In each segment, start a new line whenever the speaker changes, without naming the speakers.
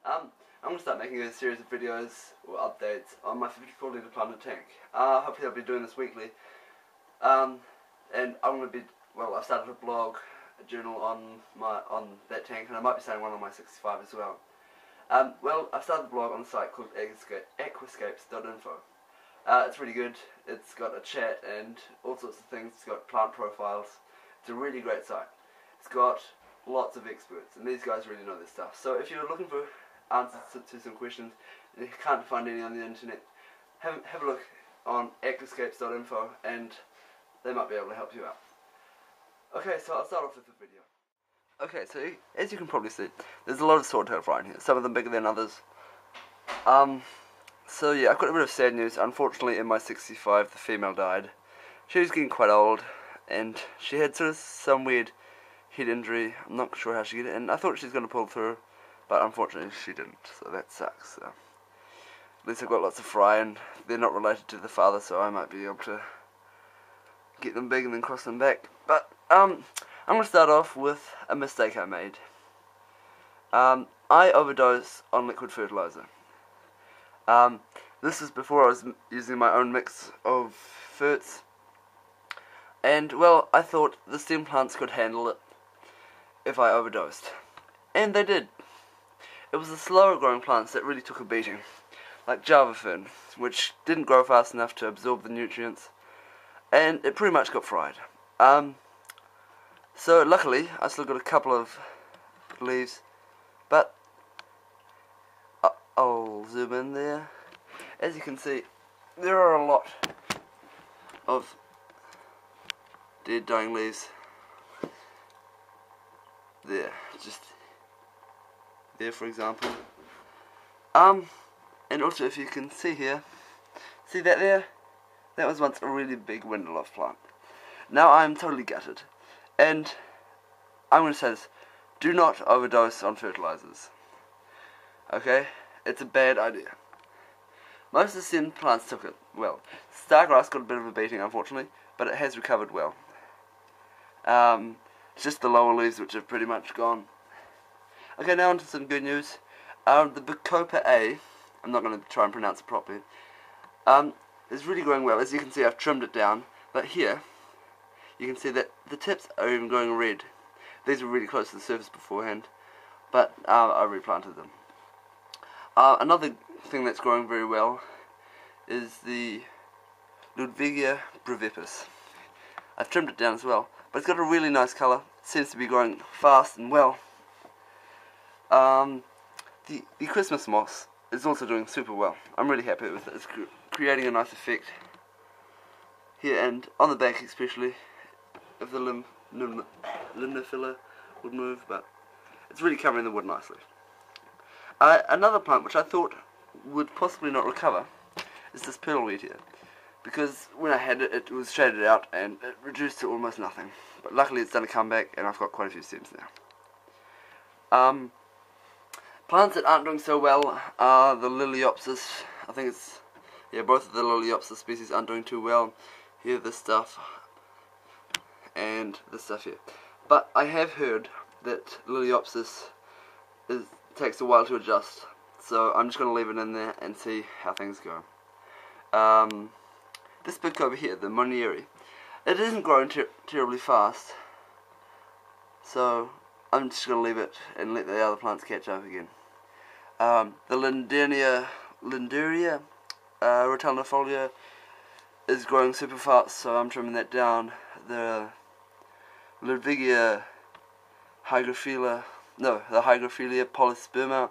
I'm going to start making a series of videos or updates on my 54 litre planted tank. Hopefully I'll be doing this weekly. And I'm going to be, well, I've started a blog, a journal on that tank, and I might be starting one on my 65 as well. Well, I've started a blog on a site called aquascapes.info. It's really good. It's got a chat and all sorts of things. It's got plant profiles. It's a really great site. It's got lots of experts, and these guys really know this stuff. So if you're looking for answers to some questions and you can't find any on the internet, have a look on aquascapes.info and they might be able to help you out. Okay, so I'll start off with the video. Okay, so as you can probably see, there's a lot of swordtail fry in here, some of them bigger than others. So yeah, I've got a bit of sad news. Unfortunately, in my 65, the female died. She was getting quite old, and she had sort of some weird head injury. I'm not sure how she did it, and I thought she was going to pull through, but unfortunately she didn't, so that sucks. So at least I've got lots of fry, and they're not related to the father, so I might be able to get them big and then cross them back. But I'm going to start off with a mistake I made. I overdosed on liquid fertilizer. This is before I was using my own mix of ferts, and well, I thought the stem plants could handle it if I overdosed, and they did. It was the slower growing plants that really took a beating, like Java fern, which didn't grow fast enough to absorb the nutrients, and it pretty much got fried. So luckily I still got a couple of leaves, but I'll zoom in there. As you can see, there are a lot of dead dying leaves there, just there for example. And also if you can see here, see that there? That was once a really big Winterloaf plant. Now I'm totally gutted, and I'm going to say this: do not overdose on fertilizers. Okay? It's a bad idea. Most of the stem plants took it well. Stargrass got a bit of a beating, unfortunately, but it has recovered well. It's just the lower leaves which have pretty much gone. Okay, now on to some good news. The Bacopa A, I'm not going to try and pronounce it properly, is really growing well. As you can see, I've trimmed it down, but here you can see that the tips are even growing red. These were really close to the surface beforehand, but I replanted them. Another thing that's growing very well is the Ludwigia brevipes. I've trimmed it down as well, but it's got a really nice colour. It seems to be growing fast and well. The Christmas moss is also doing super well. I'm really happy with it. It's creating a nice effect here and on the back, especially if the limnophylla would move, but it's really covering the wood nicely. Another plant which I thought would possibly not recover is this pearlweed here, because when I had it, it was shaded out and it reduced to almost nothing. But luckily it's done a comeback and I've got quite a few stems now. Plants that aren't doing so well are the Liliopsis. I think it's, yeah, both of the Liliopsis species aren't doing too well. Here, this stuff, and this stuff here. But I have heard that Liliopsis takes a while to adjust, so I'm just going to leave it in there and see how things go. This book over here, the Monieri, it isn't growing terribly fast, so I'm just going to leave it and let the other plants catch up again. The Linderia rotalinefolia is growing super fast, so I'm trimming that down. The Ludwigia the Hygrophila polysperma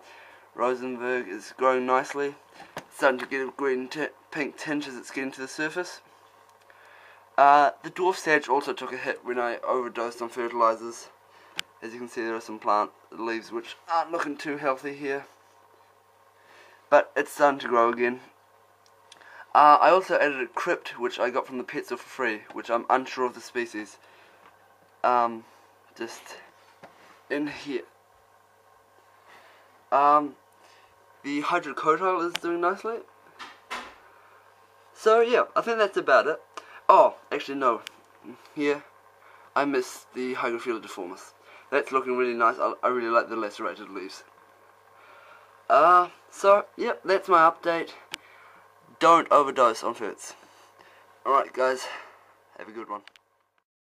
Rosenberg is growing nicely. It's starting to get a green pink tinge as it's getting to the surface. The dwarf sage also took a hit when I overdosed on fertilizers. As you can see, there are some plant leaves which aren't looking too healthy here, but it's starting to grow again. I also added a crypt which I got from the pet store for free, which I'm unsure of the species. Just in here. The hydrocotyle is doing nicely. So yeah, I think that's about it. Oh, actually no. Here, I missed the Hygrophila deformis. That's looking really nice. I really like the lacerated leaves. So, yep, that's my update. Don't overdose on Ferts. Alright guys, have a good one.